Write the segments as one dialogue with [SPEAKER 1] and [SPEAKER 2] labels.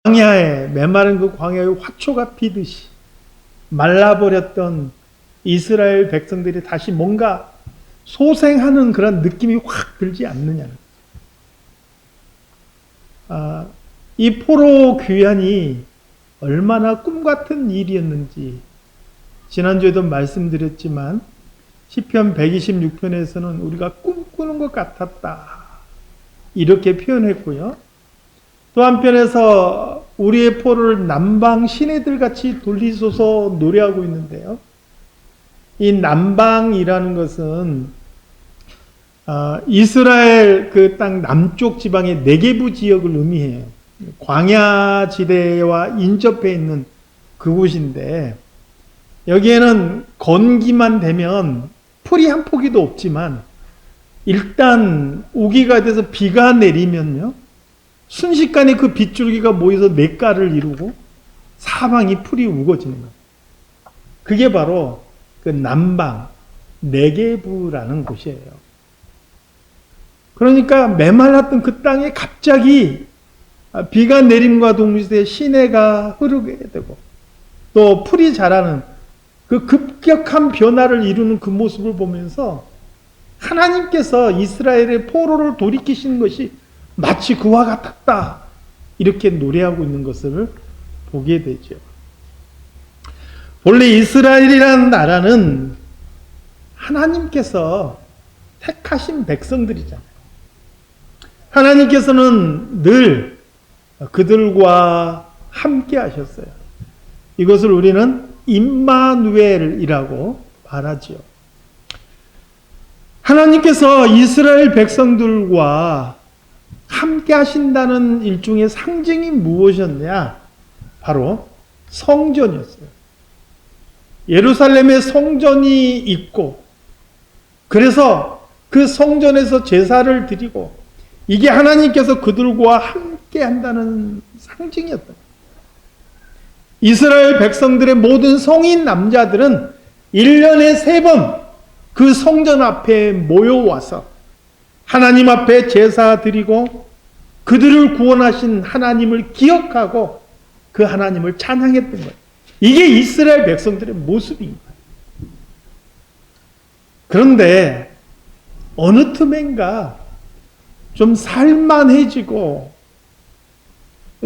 [SPEAKER 1] 광야에, 메마른 그 광야에 화초가 피듯이 말라버렸던 이스라엘 백성들이 다시 뭔가 소생하는 그런 느낌이 확 들지 않느냐는. 이 포로 귀환이 얼마나 꿈같은 일이었는지 지난주에도 말씀드렸지만 시편 126편에서는 우리가 꿈꾸는 것 같았다 이렇게 표현했고요. 또 한편에서 우리의 포로를 남방 시내들 같이 돌리소서 노래하고 있는데요. 이 남방이라는 것은 이스라엘 그 땅 남쪽 지방의 네게부 지역을 의미해요. 광야 지대와 인접해 있는 그곳인데 여기에는 건기만 되면 풀이 한 포기도 없지만 일단 우기가 돼서 비가 내리면요. 순식간에 그 빗줄기가 모여서 냇가를 이루고 사방이 풀이 우거지는 거예요. 그게 바로 그 남방 네게부라는 곳이에요. 그러니까 메말랐던 그 땅에 갑자기 비가 내림과 동시에 시내가 흐르게 되고 또 풀이 자라는 그 급격한 변화를 이루는 그 모습을 보면서 하나님께서 이스라엘의 포로를 돌이키시는 것이 마치 그와 같았다 이렇게 노래하고 있는 것을 보게 되죠. 원래 이스라엘이라는 나라는 하나님께서 택하신 백성들이잖아요. 하나님께서는 늘 그들과 함께 하셨어요. 이것을 우리는 임마누엘이라고 말하지요. 하나님께서 이스라엘 백성들과 함께 하신다는 일종의 상징이 무엇이었냐? 바로 성전이었어요. 예루살렘에 성전이 있고 그래서 그 성전에서 제사를 드리고 이게 하나님께서 그들과 함께 한다는 상징이었다. 이스라엘 백성들의 모든 성인 남자들은 1년에 3번 그 성전 앞에 모여와서 하나님 앞에 제사 드리고 그들을 구원하신 하나님을 기억하고 그 하나님을 찬양했던 거예요. 이게 이스라엘 백성들의 모습입니다. 그런데 어느 틈엔가 좀 살만해지고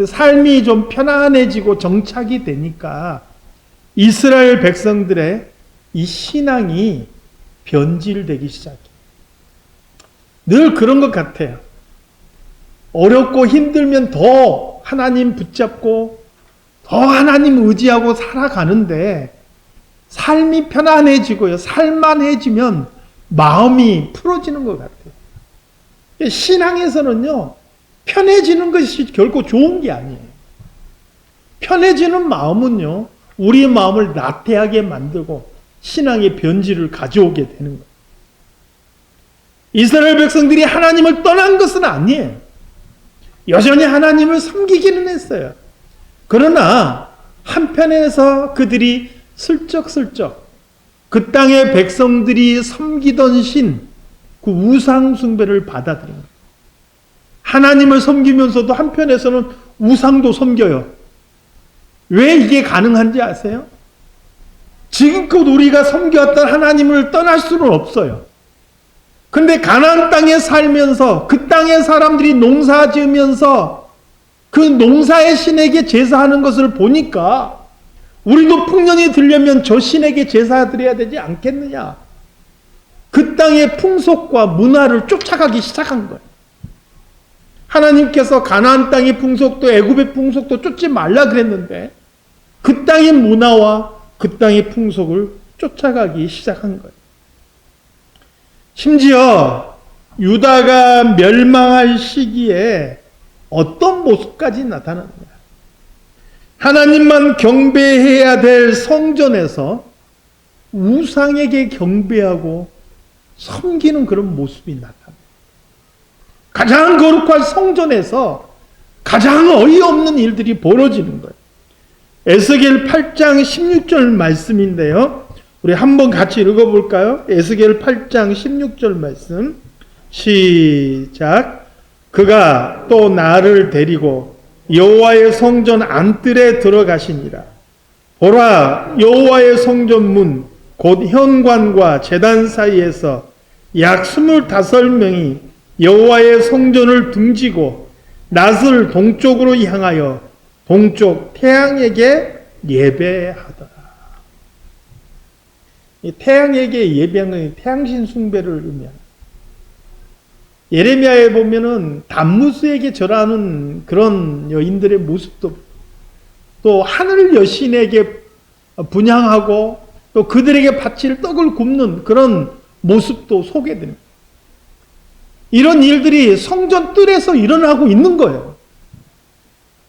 [SPEAKER 1] 삶이 좀 편안해지고 정착이 되니까 이스라엘 백성들의 이 신앙이 변질되기 시작해요. 늘 그런 것 같아요. 어렵고 힘들면 더 하나님 붙잡고 더 하나님 의지하고 살아가는데 삶이 편안해지고요. 살만해지면 마음이 풀어지는 것 같아요. 신앙에서는요. 편해지는 것이 결코 좋은 게 아니에요. 편해지는 마음은요. 우리의 마음을 나태하게 만들고 신앙의 변질을 가져오게 되는 거예요. 이스라엘 백성들이 하나님을 떠난 것은 아니에요. 여전히 하나님을 섬기기는 했어요. 그러나 한편에서 그들이 슬쩍슬쩍 그 땅의 백성들이 섬기던 신, 그 우상 숭배를 받아들인 거예요. 하나님을 섬기면서도 한편에서는 우상도 섬겨요. 왜 이게 가능한지 아세요? 지금껏 우리가 섬겨왔던 하나님을 떠날 수는 없어요. 근데 가나안 땅에 살면서 그 땅의 사람들이 농사 지으면서 그 농사의 신에게 제사하는 것을 보니까 우리도 풍년이 들려면 저 신에게 제사드려야 되지 않겠느냐. 그 땅의 풍속과 문화를 쫓아가기 시작한 거예요. 하나님께서 가나안 땅의 풍속도 애굽의 풍속도 쫓지 말라 그랬는데 그 땅의 문화와 그 땅의 풍속을 쫓아가기 시작한 거예요. 심지어 유다가 멸망할 시기에 어떤 모습까지 나타납니다. 하나님만 경배해야 될 성전에서 우상에게 경배하고 섬기는 그런 모습이 나타납니다. 가장 거룩한 성전에서 가장 어이없는 일들이 벌어지는 거예요. 에스겔 8장 16절 말씀인데요. 우리 한번 같이 읽어볼까요? 에스겔 8장 16절 말씀 시작. 그가 또 나를 데리고 여호와의 성전 안뜰에 들어가시니라. 보라, 여호와의 성전 문 곧 현관과 제단 사이에서 약 25명이 여호와의 성전을 등지고 낫을 동쪽으로 향하여 동쪽 태양에게 예배하더라. 이 태양에게 예배하는 태양신 숭배를 의미합니다. 예레미야에 보면은 담무스에게 절하는 그런 여인들의 모습도, 또 하늘 여신에게 분향하고 또 그들에게 바칠 떡을 굽는 그런 모습도 소개됩니다. 이런 일들이 성전 뜰에서 일어나고 있는 거예요.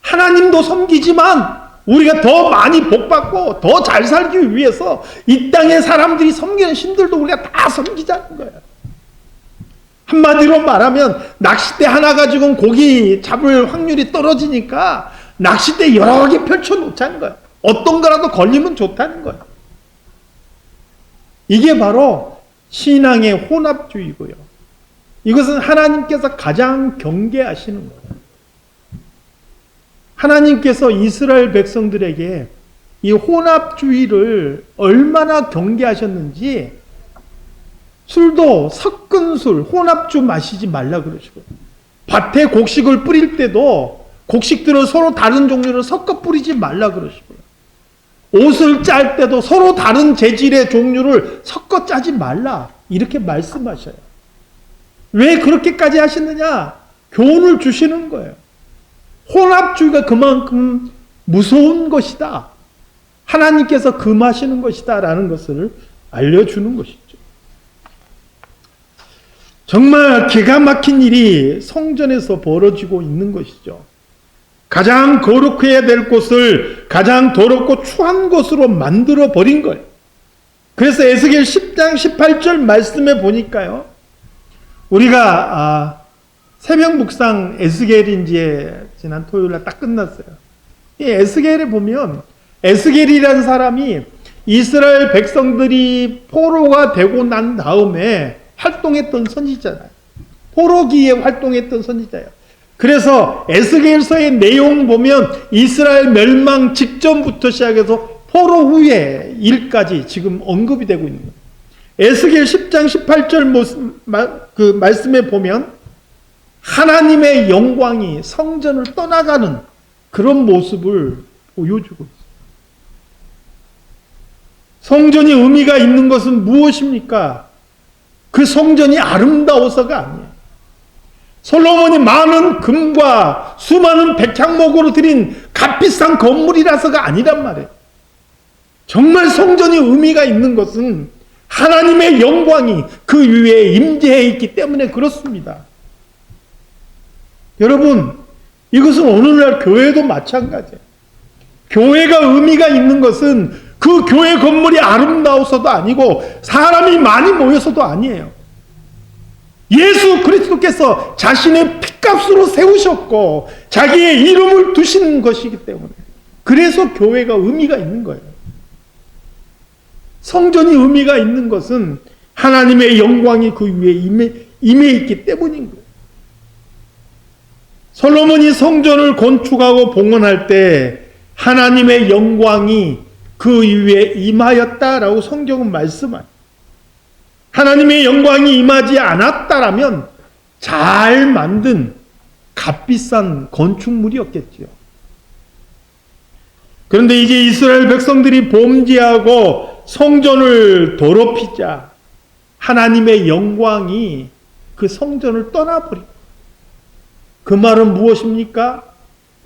[SPEAKER 1] 하나님도 섬기지만 우리가 더 많이 복받고 더 잘 살기 위해서 이 땅의 사람들이 섬기는 신들도 우리가 다 섬기자는 거예요. 한마디로 말하면 낚싯대 하나 가지고는 고기 잡을 확률이 떨어지니까 낚싯대 여러 개 펼쳐 놓자는 거예요. 어떤 거라도 걸리면 좋다는 거예요. 이게 바로 신앙의 혼합주의고요. 이것은 하나님께서 가장 경계하시는 거예요. 하나님께서 이스라엘 백성들에게 이 혼합주의를 얼마나 경계하셨는지, 술도 섞은 술, 혼합주 마시지 말라 그러시고, 밭에 곡식을 뿌릴 때도 곡식들을 서로 다른 종류를 섞어 뿌리지 말라 그러시고요. 옷을 짤 때도 서로 다른 재질의 종류를 섞어 짜지 말라 이렇게 말씀하셔요. 왜 그렇게까지 하시느냐? 교훈을 주시는 거예요. 혼합주의가 그만큼 무서운 것이다. 하나님께서 금하시는 것이다 라는 것을 알려주는 것이죠. 정말 기가 막힌 일이 성전에서 벌어지고 있는 것이죠. 가장 거룩해야 될 곳을 가장 더럽고 추한 곳으로 만들어 버린 거예요. 그래서 에스겔 10장 18절 말씀에 보니까요, 우리가 새벽 묵상 에스겔이 이제 지난 토요일날 딱 끝났어요. 이 에스겔에 보면 에스겔이라는 사람이 이스라엘 백성들이 포로가 되고 난 다음에 활동했던 선지자잖아요. 포로기에 활동했던 선지자예요. 그래서 에스겔서의 내용 보면 이스라엘 멸망 직전부터 시작해서 포로 후의 일까지 지금 언급이 되고 있는 거예요. 에스겔 10장 18절 그 말씀에 보면 하나님의 영광이 성전을 떠나가는 그런 모습을 보여주고 있어요. 성전이 의미가 있는 것은 무엇입니까? 그 성전이 아름다워서가 아니에요. 솔로몬이 많은 금과 수많은 백향목으로 드린 값비싼 건물이라서가 아니란 말이에요. 정말 성전이 의미가 있는 것은 하나님의 영광이 그 위에 임재해 있기 때문에 그렇습니다. 여러분, 이것은 오늘날 교회도 마찬가지예요. 교회가 의미가 있는 것은 그 교회 건물이 아름다워서도 아니고 사람이 많이 모여서도 아니에요. 예수 그리스도께서 자신의 피값으로 세우셨고 자기의 이름을 두신 것이기 때문에, 그래서 교회가 의미가 있는 거예요. 성전이 의미가 있는 것은 하나님의 영광이 그 위에 임해 있기 때문인 거예요. 솔로몬이 성전을 건축하고 봉헌할 때 하나님의 영광이 그 위에 임하였다라고 성경은 말씀합니다. 하나님의 영광이 임하지 않았다라면 잘 만든 값비싼 건축물이었겠지요. 그런데 이제 이스라엘 백성들이 범죄하고 성전을 더럽히자 하나님의 영광이 그 성전을 떠나버리고, 그 말은 무엇입니까?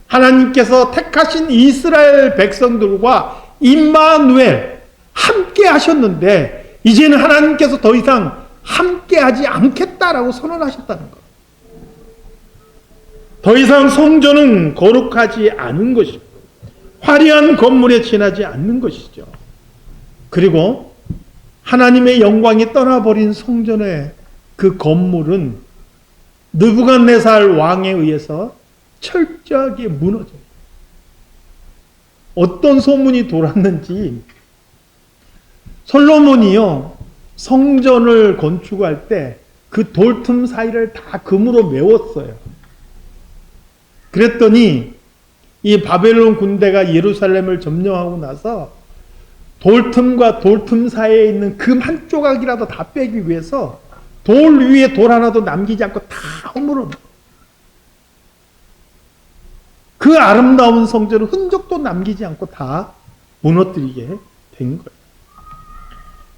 [SPEAKER 1] 하나님께서 택하신 이스라엘 백성들과 임마누엘 함께 하셨는데 이제는 하나님께서 더 이상 함께 하지 않겠다라고 선언하셨다는 것. 더 이상 성전은 거룩하지 않은 것이고 화려한 건물에 지나지 않는 것이죠. 그리고 하나님의 영광이 떠나버린 성전의 그 건물은 느부갓네살 왕에 의해서 철저하게 무너져요. 어떤 소문이 돌았는지 솔로몬이요, 성전을 건축할 때 그 돌틈 사이를 다 금으로 메웠어요. 그랬더니 이 바벨론 군대가 예루살렘을 점령하고 나서 돌틈과 돌틈 사이에 있는 금 한 조각이라도 다 빼기 위해서 돌 위에 돌 하나도 남기지 않고 다 허물어. 그 아름다운 성전을 흔적도 남기지 않고 다 무너뜨리게 된 거예요.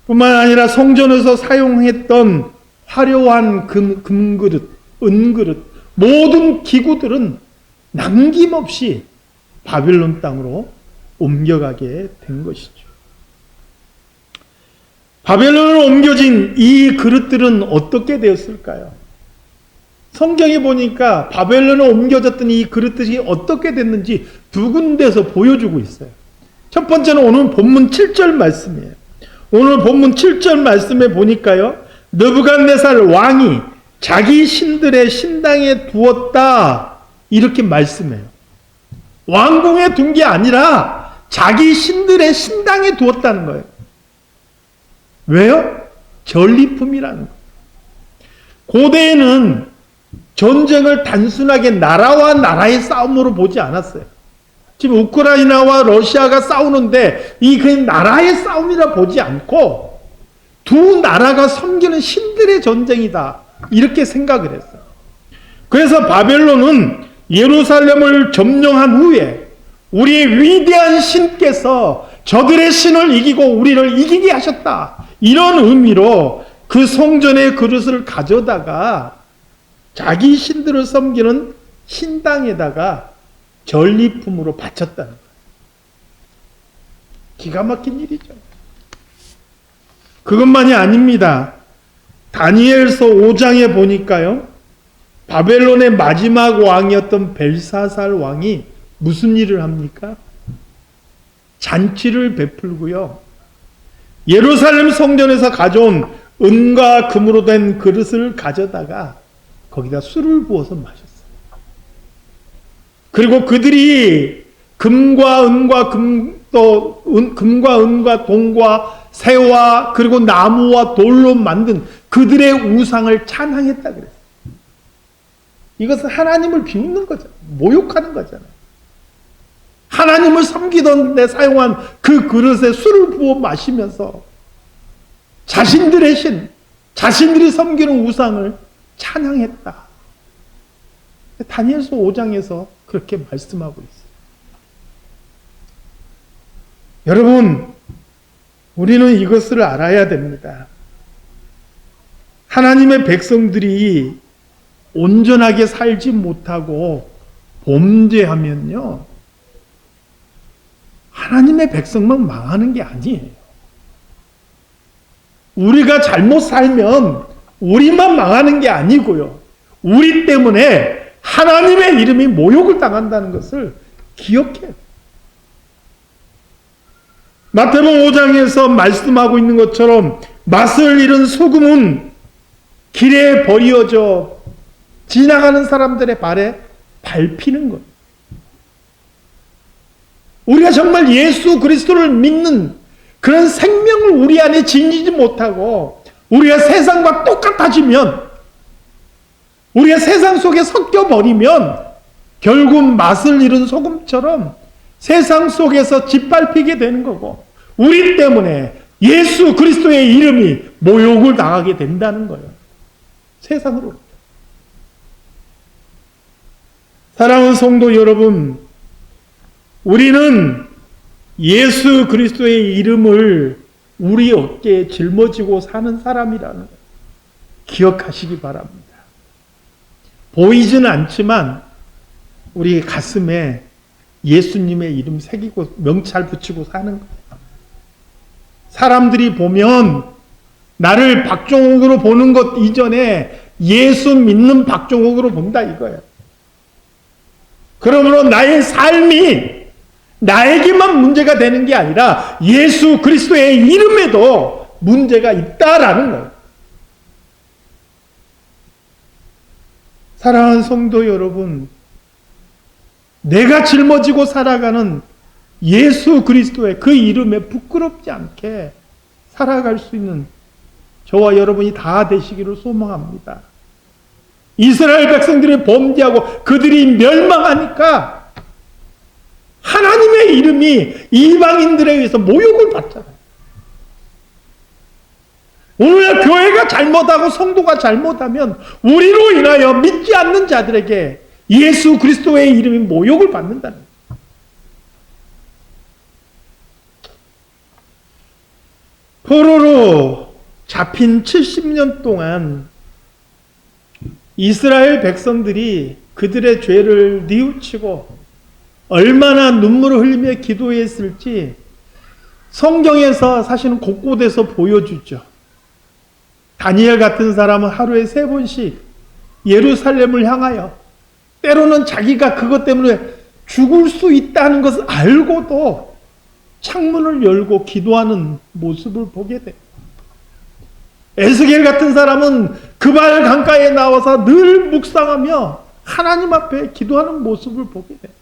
[SPEAKER 1] 뿐만 아니라 성전에서 사용했던 화려한 금그릇, 은그릇, 모든 기구들은 남김없이 바벨론 땅으로 옮겨가게 된 것이죠. 바벨론으로 옮겨진 이 그릇들은 어떻게 되었을까요? 성경에 보니까 바벨론으로 옮겨졌던 이 그릇들이 어떻게 됐는지 두 군데에서 보여주고 있어요. 첫 번째는 오늘 본문 7절 말씀이에요. 오늘 본문 7절 말씀에 보니까요, 느부갓네살 왕이 자기 신들의 신당에 두었다, 이렇게 말씀해요. 왕궁에 둔 게 아니라 자기 신들의 신당에 두었다는 거예요. 왜요? 전리품이라는 거예요. 고대에는 전쟁을 단순하게 나라와 나라의 싸움으로 보지 않았어요. 지금 우크라이나와 러시아가 싸우는데 이 그 나라의 싸움이라 보지 않고 두 나라가 섬기는 신들의 전쟁이다, 이렇게 생각을 했어요. 그래서 바벨론은 예루살렘을 점령한 후에 우리의 위대한 신께서 저들의 신을 이기고 우리를 이기게 하셨다, 이런 의미로 그 성전의 그릇을 가져다가 자기 신들을 섬기는 신당에다가 전리품으로 바쳤다는 거예요. 기가 막힌 일이죠. 그것만이 아닙니다. 다니엘서 5장에 보니까요, 바벨론의 마지막 왕이었던 벨사살 왕이 무슨 일을 합니까? 잔치를 베풀고요, 예루살렘 성전에서 가져온 은과 금으로 된 그릇을 가져다가 거기다 술을 부어서 마셨어요. 그리고 그들이 금과 은과 동과 새와 그리고 나무와 돌로 만든 그들의 우상을 찬양했다 그랬어요. 이것은 하나님을 비웃는 거잖아요. 모욕하는 거잖아요. 하나님을 섬기던 데 사용한 그 그릇에 술을 부어 마시면서 자신들의 신, 자신들이 섬기는 우상을 찬양했다. 다니엘서 5장에서 그렇게 말씀하고 있어요. 여러분, 우리는 이것을 알아야 됩니다. 하나님의 백성들이 온전하게 살지 못하고 범죄하면요, 하나님의 백성만 망하는 게 아니에요. 우리가 잘못 살면 우리만 망하는 게 아니고요, 우리 때문에 하나님의 이름이 모욕을 당한다는 것을 기억해요. 마태복음 5장에서 말씀하고 있는 것처럼 맛을 잃은 소금은 길에 버려져 지나가는 사람들의 발에 밟히는 거예요. 우리가 정말 예수 그리스도를 믿는 그런 생명을 우리 안에 지니지 못하고 우리가 세상과 똑같아지면, 우리가 세상 속에 섞여버리면 결국 맛을 잃은 소금처럼 세상 속에서 짓밟히게 되는 거고, 우리 때문에 예수 그리스도의 이름이 모욕을 당하게 된다는 거예요. 세상으로. 사랑하는 성도 여러분, 우리는 예수 그리스도의 이름을 우리 어깨에 짊어지고 사는 사람이라는 걸 기억하시기 바랍니다. 보이지는 않지만 우리 가슴에 예수님의 이름 새기고 명찰 붙이고 사는 거예요. 사람들이 보면 나를 박종욱으로 보는 것 이전에 예수 믿는 박종욱으로 본다 이거예요. 그러므로 나의 삶이 나에게만 문제가 되는 게 아니라 예수 그리스도의 이름에도 문제가 있다라는 거예요. 사랑하는 성도 여러분, 내가 짊어지고 살아가는 예수 그리스도의 그 이름에 부끄럽지 않게 살아갈 수 있는 저와 여러분이 다 되시기를 소망합니다. 이스라엘 백성들이 범죄하고 그들이 멸망하니까 하나님의 이름이 이방인들에 의해서 모욕을 받잖아요. 오늘날 교회가 잘못하고 성도가 잘못하면 우리로 인하여 믿지 않는 자들에게 예수 그리스도의 이름이 모욕을 받는다는 거예요. 포로로 잡힌 70년 동안 이스라엘 백성들이 그들의 죄를 뉘우치고 얼마나 눈물을 흘리며 기도했을지 성경에서 사실은 곳곳에서 보여주죠. 다니엘 같은 사람은 하루에 3번씩 예루살렘을 향하여 때로는 자기가 그것 때문에 죽을 수 있다는 것을 알고도 창문을 열고 기도하는 모습을 보게 돼요. 에스겔 같은 사람은 그발 강가에 나와서 늘 묵상하며 하나님 앞에 기도하는 모습을 보게 돼요.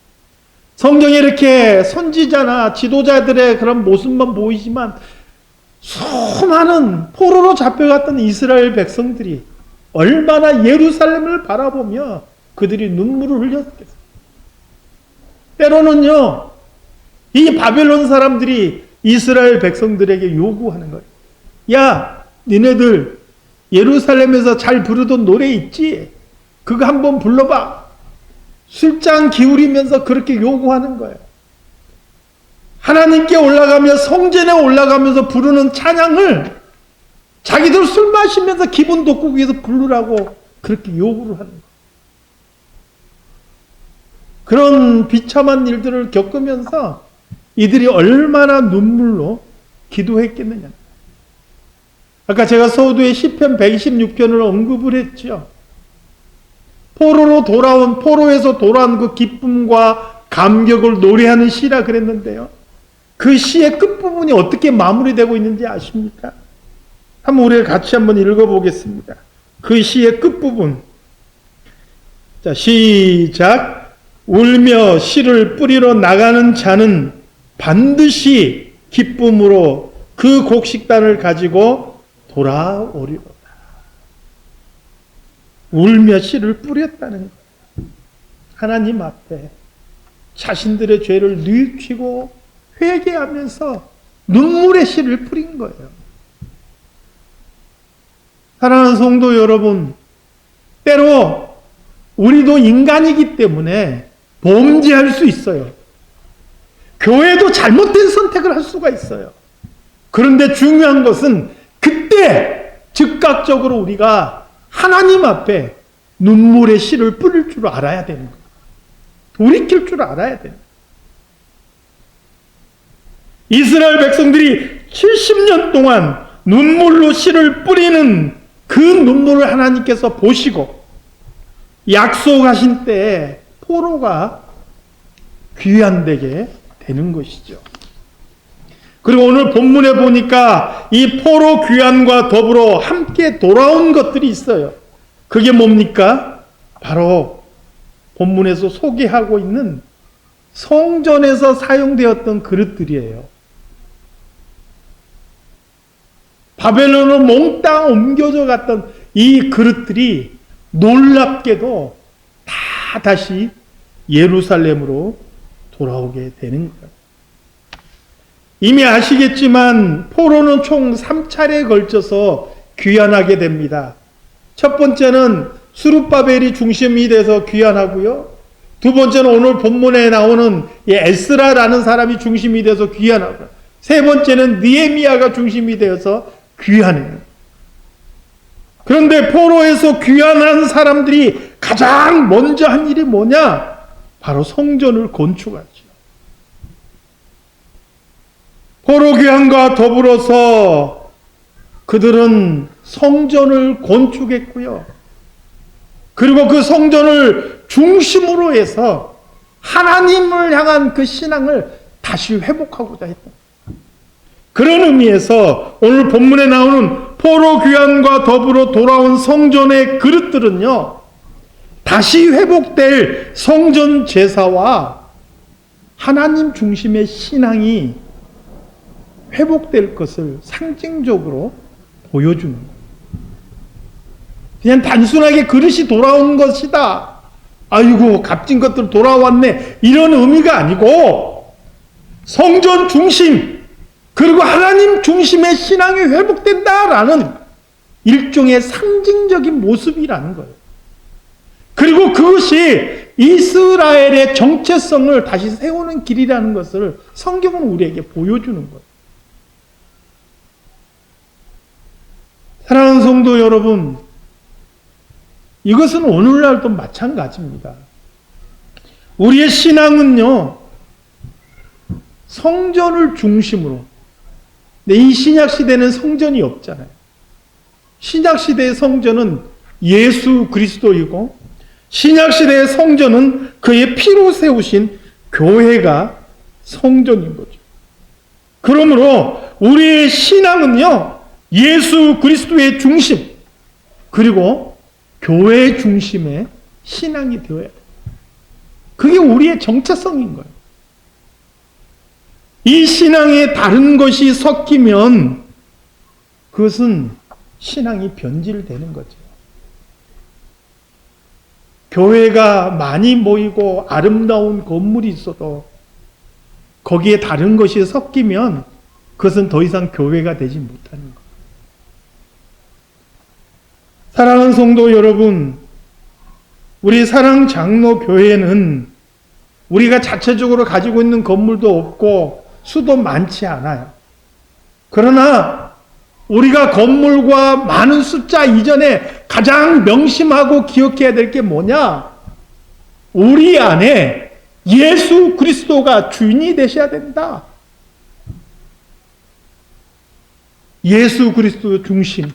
[SPEAKER 1] 성경에 이렇게 선지자나 지도자들의 그런 모습만 보이지만 수많은 포로로 잡혀갔던 이스라엘 백성들이 얼마나 예루살렘을 바라보며 그들이 눈물을 흘렸겠어요. 때로는요, 이 바벨론 사람들이 이스라엘 백성들에게 요구하는 거예요. 야, 니네들 예루살렘에서 잘 부르던 노래 있지? 그거 한번 불러봐. 술잔 기울이면서 그렇게 요구하는 거예요. 하나님께 올라가며 성전에 올라가면서 부르는 찬양을 자기들 술 마시면서 기분 돋구기 위해서 부르라고 그렇게 요구를 하는 거예요. 그런 비참한 일들을 겪으면서 이들이 얼마나 눈물로 기도했겠느냐. 아까 제가 서두에 시편 126편을 언급을 했죠. 포로에서 돌아온 그 기쁨과 감격을 노래하는 시라 그랬는데요. 그 시의 끝부분이 어떻게 마무리되고 있는지 아십니까? 한번 우리가 같이 한번 읽어보겠습니다. 그 시의 끝부분. 자, 시작. 울며 씨를 뿌리러 나가는 자는 반드시 기쁨으로 그 곡식단을 가지고 돌아오리로다. 울며 씨를 뿌렸다는 거예요. 하나님 앞에 자신들의 죄를 뉘우치고 회개하면서 눈물의 씨를 뿌린 거예요. 사랑하는 성도 여러분, 때로 우리도 인간이기 때문에 범죄할 수 있어요. 교회도 잘못된 선택을 할 수가 있어요. 그런데 중요한 것은 그때 즉각적으로 우리가 하나님 앞에 눈물의 씨를 뿌릴 줄 알아야 되는 거예요. 돌이킬 줄 알아야 돼요. 이스라엘 백성들이 70년 동안 눈물로 씨를 뿌리는 그 눈물을 하나님께서 보시고 약속하신 때에 포로가 귀환되게 되는 것이죠. 그리고 오늘 본문에 보니까 이 포로 귀환과 더불어 함께 돌아온 것들이 있어요. 그게 뭡니까? 바로 본문에서 소개하고 있는 성전에서 사용되었던 그릇들이에요. 바벨론으로 몽땅 옮겨져 갔던 이 그릇들이 놀랍게도 다 다시 예루살렘으로 돌아오게 되는 거예요. 이미 아시겠지만 포로는 총 3차례에 걸쳐서 귀환하게 됩니다. 첫 번째는 스룹바벨이 중심이 돼서 귀환하고요. 두 번째는 오늘 본문에 나오는 에스라라는 사람이 중심이 돼서 귀환하고요. 세 번째는 느헤미야가 중심이 되어서 귀환해요. 그런데 포로에서 귀환한 사람들이 가장 먼저 한 일이 뭐냐? 바로 성전을 건축하죠. 포로 귀환과 더불어서 그들은 성전을 건축했고요. 그리고 그 성전을 중심으로 해서 하나님을 향한 그 신앙을 다시 회복하고자 했다. 그런 의미에서 오늘 본문에 나오는 포로 귀환과 더불어 돌아온 성전의 그릇들은요, 다시 회복될 성전 제사와 하나님 중심의 신앙이 회복될 것을 상징적으로 보여주는 거예요. 그냥 단순하게 그릇이 돌아온 것이다. 아이고 값진 것들 돌아왔네. 이런 의미가 아니고 성전 중심, 그리고 하나님 중심의 신앙이 회복된다라는 일종의 상징적인 모습이라는 거예요. 그리고 그것이 이스라엘의 정체성을 다시 세우는 길이라는 것을 성경은 우리에게 보여주는 거예요. 사랑하는 성도 여러분, 이것은 오늘날도 마찬가지입니다. 우리의 신앙은요, 성전을 중심으로, 근데 이 신약시대는 성전이 없잖아요. 신약시대의 성전은 예수 그리스도이고, 신약시대의 성전은 그의 피로 세우신 교회가 성전인 거죠. 그러므로 우리의 신앙은요, 예수 그리스도의 중심, 그리고 교회 중심의 신앙이 되어야 돼요. 그게 우리의 정체성인 거예요. 이 신앙에 다른 것이 섞이면 그것은 신앙이 변질되는 거죠. 교회가 많이 모이고 아름다운 건물이 있어도 거기에 다른 것이 섞이면 그것은 더 이상 교회가 되지 못하는 거예요. 사랑하는 성도 여러분, 우리 사랑장로교회는 우리가 자체적으로 가지고 있는 건물도 없고 수도 많지 않아요. 그러나 우리가 건물과 많은 숫자 이전에 가장 명심하고 기억해야 될 게 뭐냐? 우리 안에 예수 그리스도가 주인이 되셔야 된다. 예수 그리스도 중심,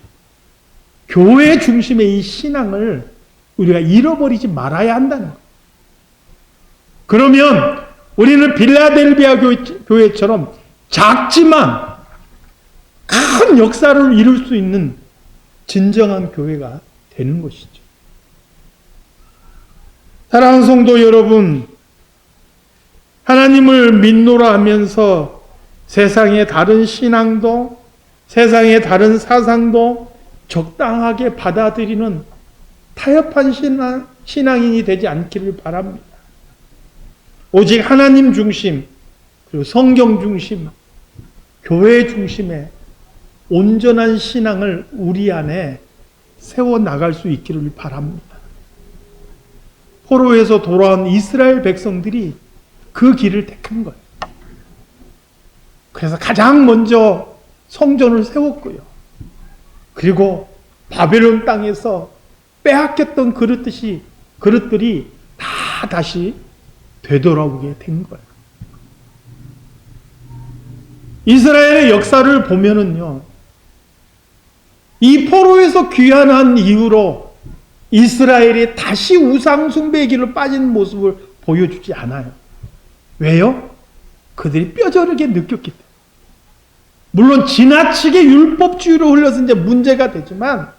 [SPEAKER 1] 교회 중심의 이 신앙을 우리가 잃어버리지 말아야 한다는 거예요. 그러면 우리는 빌라델비아 교회처럼 작지만 큰 역사를 이룰 수 있는 진정한 교회가 되는 것이죠. 사랑하는 성도 여러분, 하나님을 믿노라 하면서 세상의 다른 신앙도, 세상의 다른 사상도 적당하게 받아들이는 타협한 신앙인이 되지 않기를 바랍니다. 오직 하나님 중심, 그리고 성경 중심, 교회 중심의 온전한 신앙을 우리 안에 세워나갈 수 있기를 바랍니다. 포로에서 돌아온 이스라엘 백성들이 그 길을 택한 거예요. 그래서 가장 먼저 성전을 세웠고요. 그리고 바벨론 땅에서 빼앗겼던 그릇들이 다 다시 되돌아오게 된 거예요. 이스라엘의 역사를 보면은요, 이 포로에서 귀환한 이후로 이스라엘이 다시 우상숭배의 길로 빠진 모습을 보여주지 않아요. 왜요? 그들이 뼈저리게 느꼈기 때문에. 물론 지나치게 율법주의로 흘러서 이제 문제가 되지만,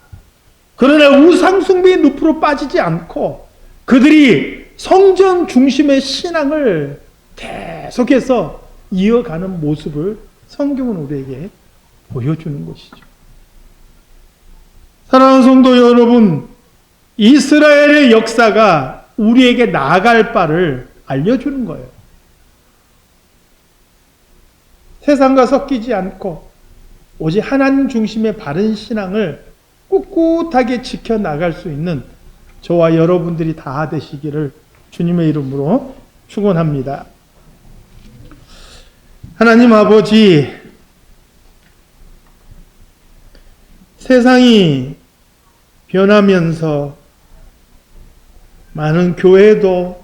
[SPEAKER 1] 그러나 우상숭배의 늪으로 빠지지 않고 그들이 성전 중심의 신앙을 계속해서 이어가는 모습을 성경은 우리에게 보여주는 것이죠. 사랑하는 성도 여러분, 이스라엘의 역사가 우리에게 나아갈 바를 알려주는 거예요. 세상과 섞이지 않고 오직 하나님 중심의 바른 신앙을 꿋꿋하게 지켜나갈 수 있는 저와 여러분들이 다 되시기를 주님의 이름으로 축원합니다. 하나님 아버지, 세상이 변하면서 많은 교회도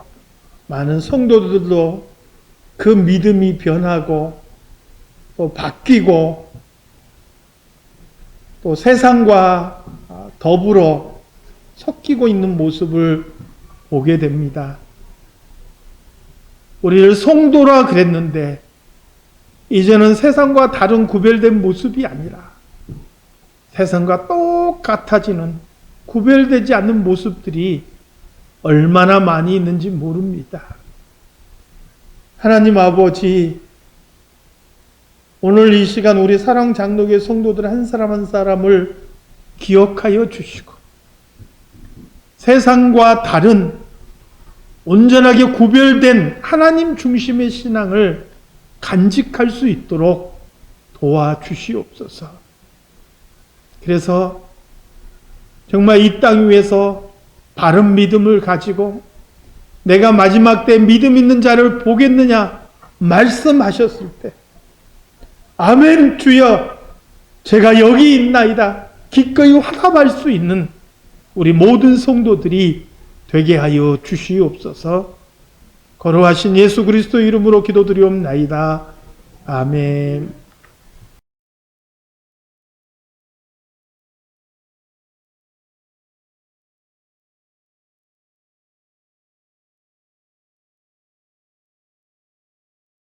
[SPEAKER 1] 많은 성도들도 그 믿음이 변하고 또 바뀌고 또 세상과 더불어 섞이고 있는 모습을 보게 됩니다. 우리를 성도라 그랬는데 이제는 세상과 다른 구별된 모습이 아니라 세상과 똑같아지는 구별되지 않는 모습들이 얼마나 많이 있는지 모릅니다. 하나님 아버지, 오늘 이 시간 우리 사랑장로교회 성도들 한 사람 한 사람을 기억하여 주시고 세상과 다른 온전하게 구별된 하나님 중심의 신앙을 간직할 수 있도록 도와주시옵소서. 그래서 정말 이 땅 위에서 바른 믿음을 가지고 내가 마지막 때 믿음 있는 자를 보겠느냐 말씀하셨을 때 아멘 주여 제가 여기 있나이다 기꺼이 화답할 수 있는 우리 모든 성도들이 되게 하여 주시옵소서. 거룩하신 예수 그리스도 이름으로 기도드리옵나이다. 아멘.